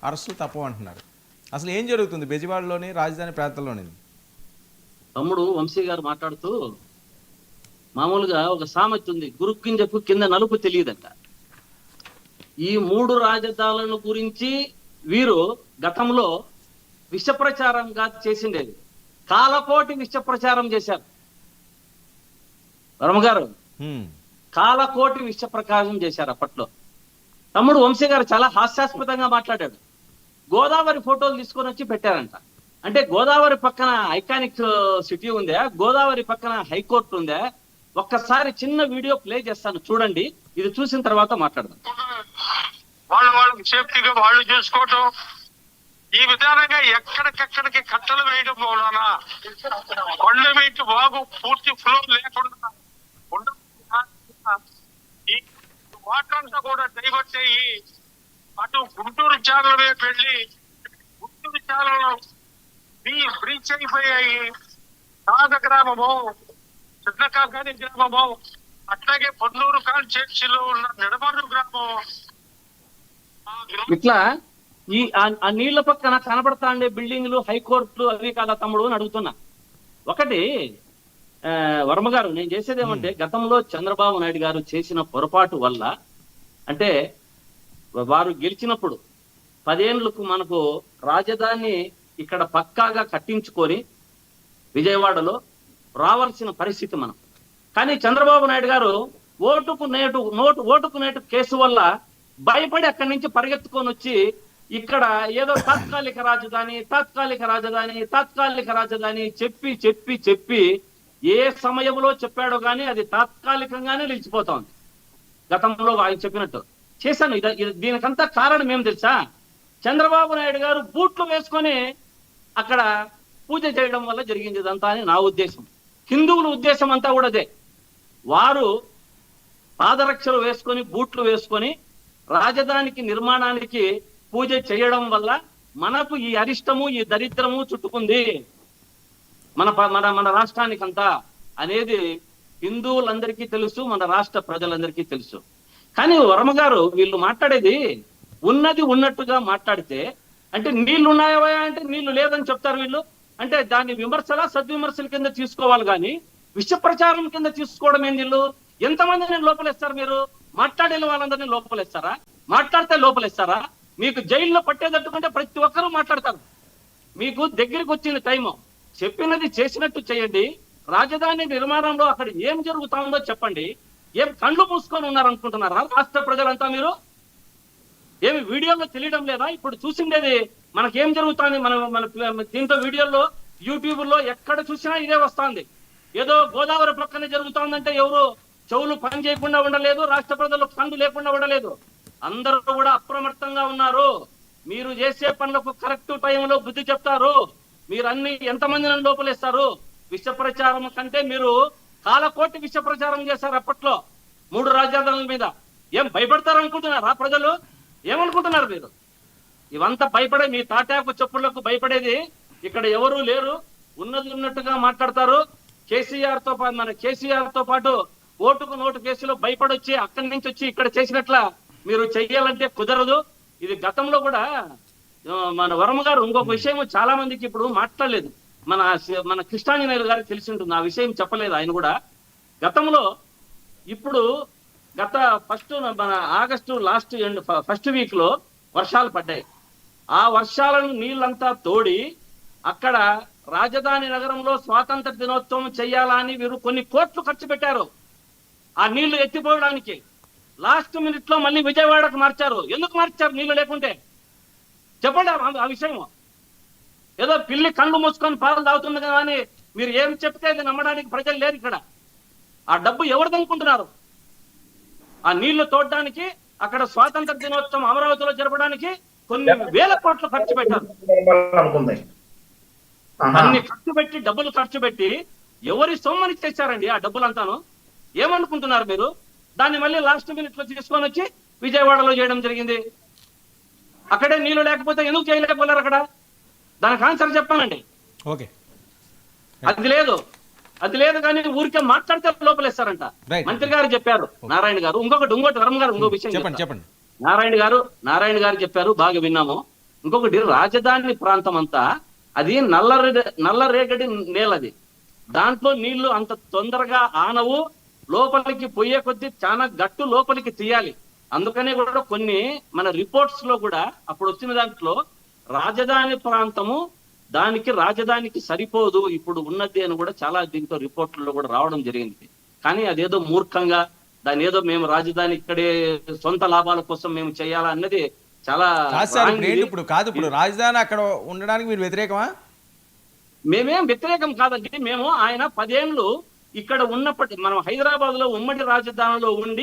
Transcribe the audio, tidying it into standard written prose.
అరెస్టులు తప్పవు అంటున్నారు. అసలు ఏం జరుగుతుంది బెజవాడలోని రాజధాని ప్రాంతంలోని? తమ్ముడు వంశీ గారు మాట్లాడుతూ మామూలుగా ఒక సామెత ఉంది, గురుక్కింజకు కింద నలుపు తెలియదంట. ఈ మూడు రాజధానులను గురించి వీరు గతంలో విష ప్రచారంగా చేసిండేది, కాలకోటి విష ప్రచారం చేశారు. వర్మగారు కాలకోటి విష ప్రకాశం చేశారు అప్పట్లో. తమ్ముడు వంశీ గారు చాలా హాస్యాస్పదంగా మాట్లాడాడు. గోదావరి ఫోటోలు తీసుకొని వచ్చి పెట్టారంట. అంటే గోదావరి పక్కన ఐకానిక్ సిటీ ఉందా, గోదావరి పక్కన హైకోర్టు ఉందా? ఒక్కసారి చిన్న వీడియో ప్లే చేస్తాను, చూడండి. ఇది చూసిన తర్వాత మాట్లాడదాం. వాళ్ళకి సేఫ్టీగా వాళ్ళు చేసుకోవటం, ఈ విధానంగా ఎక్కడికెక్కడికి కట్టలు వేయడం వలన కొండమీటి వాగు పూర్తి ఫ్లో లేకుండా ఈ వాటర్ అంతా కూడా డైవర్ట్ అయ్యి అటు గుంటూరు ఛానల్ వైపు వెళ్ళి గుంటూరు ఛానల్ బ్రీచ్ అయిపోయాయి. కాద గ్రామము, చిన్నకాకాని గ్రామము, అట్లాగే పొన్నూరు కాన్స్టిట్యూన్సీలో ఉన్న నిడమర్రు గ్రామం. ఇట్లా ఈ ఆ నీళ్ల పక్కన కనబడతాండే బిల్డింగ్లు హైకోర్టులు అవి కాదా తమ్ముడు అని అడుగుతున్నా. ఒకటి వర్మ గారు, నేను చేసేది ఏమంటే, గతంలో చంద్రబాబు నాయుడు గారు చేసిన పొరపాటు వల్ల, అంటే వారు గెలిచినప్పుడు 10 ఏళ్లకు మనకు రాజధాని ఇక్కడ పక్కాగా కట్టించుకొని విజయవాడలో రావాల్సిన పరిస్థితి మనం. కానీ చంద్రబాబు నాయుడు గారు ఓటుకు నేటు కేసు వల్ల భయపడి అక్కడి నుంచి పరిగెత్తుకొని వచ్చి ఇక్కడ ఏదో తాత్కాలిక రాజధాని చెప్పి చెప్పి చెప్పి ఏ సమయంలో చెప్పాడో గానీ అది తాత్కాలికంగానే నిలిచిపోతోంది. గతంలో ఆయన చెప్పినట్టు చేశాను. దీనికంతా కారణం ఏం తెలుసా? చంద్రబాబు నాయుడు గారు బూట్లు వేసుకొని అక్కడ పూజ చేయడం వల్ల జరిగింది ఇదంతా అని నా ఉద్దేశం. హిందువుల ఉద్దేశం అంతా కూడా అదే. వారు పాదరక్షలు వేసుకొని బూట్లు వేసుకొని రాజధానికి నిర్మాణానికి పూజ చేయడం వల్ల మనకు ఈ అరిష్టము, ఈ దరిద్రము చుట్టుకుంది మన మన మన రాష్ట్రానికంతా అనేది హిందువులందరికీ తెలుసు, మన రాష్ట్ర ప్రజలందరికీ తెలుసు. కానీ వర్మ గారు వీళ్ళు మాట్లాడేది ఉన్నది ఉన్నట్టుగా మాట్లాడితే, అంటే నీళ్లు ఉన్నాయా అంటే నీళ్లు లేదని చెప్తారు వీళ్ళు. అంటే దాన్ని సద్విమర్శల కింద తీసుకోవాలి కానీ విష ప్రచారం కింద తీసుకోవడం ఏంది? వీళ్ళు ఎంతమందిని లోపలేస్తారు? మీరు మాట్లాడే వాళ్ళందరినీ లోపలేస్తారా? మాట్లాడితే లోపలేస్తారా? మీకు జైల్లో పట్టేటట్టుకుంటే ప్రతి ఒక్కరూ మాట్లాడతారు. మీకు దగ్గరికి వచ్చిన టైము చెప్పినది చేసినట్టు చేయండి. రాజధాని నిర్మాణంలో అక్కడ ఏం జరుగుతా ఉందో చెప్పండి. ఏం కళ్ళు మూసుకొని ఉన్నారనుకుంటున్నారా రాష్ట్ర ప్రజలంతా? మీరు ఏమి వీడియోలో తెలియడం లేదా? ఇప్పుడు చూసిండేది మనకేం జరుగుతుంది. మన దీంతో వీడియోలో యూట్యూబ్ లో ఎక్కడ చూసినా ఇదే వస్తుంది. ఏదో గోదావరి పక్కన జరుగుతుందంటే ఎవరు చెవులు పని చేయకుండా ఉండలేదు, రాష్ట్ర ప్రజలు కళ్ళు లేకుండా ఉండలేదు. అందరూ కూడా అప్రమత్తంగా ఉన్నారు. మీరు చేసే పనులకు కరెక్ట్ టైంలో బుద్ధి చెప్తారు. మీరు అన్ని ఎంతమందిని లోపలేస్తారు? విష ప్రచారం కంటే మీరు కాలకోటి విష ప్రచారం చేశారు అప్పట్లో 3 రాజధానుల మీద. ఏం భయపడతారు అనుకుంటున్నారా ప్రజలు? ఏమనుకుంటున్నారు మీరు? ఇవంతా భయపడే మీ తాటాకు చెప్పులకు భయపడేది ఇక్కడ ఎవరూ లేరు. ఉన్నది ఉన్నట్టుగా మాట్లాడతారు. కేసీఆర్ తో పాటు ఓటుకు నోటు కేసులో భయపడొచ్చి అక్కడి నుంచి వచ్చి ఇక్కడ చేసినట్ల మీరు చెయ్యాలంటే కుదరదు. ఇది గతంలో కూడా మన వర్మ గారు ఇంకొక విషయం చాలా మందికి ఇప్పుడు మాట్లాడలేదు. మన కృష్ణాంజనేయులు గారికి తెలిసి ఉంటుంది, ఆ విషయం చెప్పలేదు ఆయన కూడా. గతంలో ఇప్పుడు మన ఆగస్టు ఫస్ట్ వీక్ లో వర్షాలు పడ్డాయి. ఆ వర్షాలను నీళ్ళంతా తోడి అక్కడ రాజధాని నగరంలో స్వాతంత్ర దినోత్సవం చెయ్యాలని వీరు కొన్ని కోట్లు ఖర్చు పెట్టారు ఆ నీళ్లు ఎత్తిపోవడానికి. లాస్ట్ మినిట్ లో మళ్ళీ విజయవాడకు మార్చారు. ఎందుకు మార్చారు నీళ్లు లేకుంటే? చెప్పండి ఆ విషయం. ఏదో పిల్లి కళ్ళు మూసుకొని పాలు తాగుతుంది కానీ మీరు ఏం చెప్తే అది నమ్మడానికి ప్రజలు లేరు ఇక్కడ. ఆ డబ్బు ఎవరిదనుకుంటున్నారు? ఆ నీళ్లు తోడడానికి, అక్కడ స్వాతంత్ర దినోత్సవం అమరావతిలో జరపడానికి కొన్ని వేల కోట్లు ఖర్చు పెట్టారు. అన్ని డబ్బులు ఖర్చు పెట్టి ఎవరి సొమ్మని చేశారండి ఆ డబ్బులంతాను. ఏమనుకుంటున్నారు మీరు? దాన్ని మళ్ళీ లాస్ట్ మినిట్ లో తీసుకొని వచ్చి విజయవాడలో చేయడం జరిగింది. అక్కడే నీళ్లు లేకపోతే ఎందుకు చేయలేకపోయారు అక్కడ? దానికి ఆన్సర్ చెప్పానండి. ఓకే, అది లేదు కానీ ఊరికే మాట్లాడితే లోపలేస్తారంట. మంత్రి గారు చెప్పారు, నారాయణ గారు. ఇంకొకటి వర్మ గారు ఇంకో విషయం చెప్పండి. నారాయణ గారు చెప్పారు, బాగా విన్నాము. ఇంకొకటి, రాజధాని ప్రాంతం అంతా అది నల్లరేగడి నేలది. దాంట్లో నీళ్లు అంత తొందరగా ఆనవు, లోపలికి పోయే కొద్దీ చాలా గట్టు లోపలికి తీయాలి. అందుకనే కూడా కొన్ని మన రిపోర్ట్స్ లో కూడా అప్పుడు వచ్చిన దాంట్లో రాజధాని ప్రాంతము రాజధానికి సరిపోదు ఇప్పుడు ఉన్నది అని కూడా చాలా దీంతో రిపోర్ట్లలో కూడా రావడం జరిగింది. కానీ అదేదో మూర్ఖంగా దాని ఏదో మేము రాజధాని ఇక్కడే సొంత లాభాల కోసం మేము చేయాలా అన్నది చాలా కాదు సార్. wrong ఇది. ఇప్పుడు రాజధాని అక్కడ ఉండడానికి మీరు వ్యతిరేకమా? మేమేం వ్యతిరేకం కాదండి. మేము ఆయన 10 ఏళ్ళు ఇక్కడ ఉన్నప్పటి మనం హైదరాబాద్ లో ఉమ్మడి రాజధానిలో ఉండి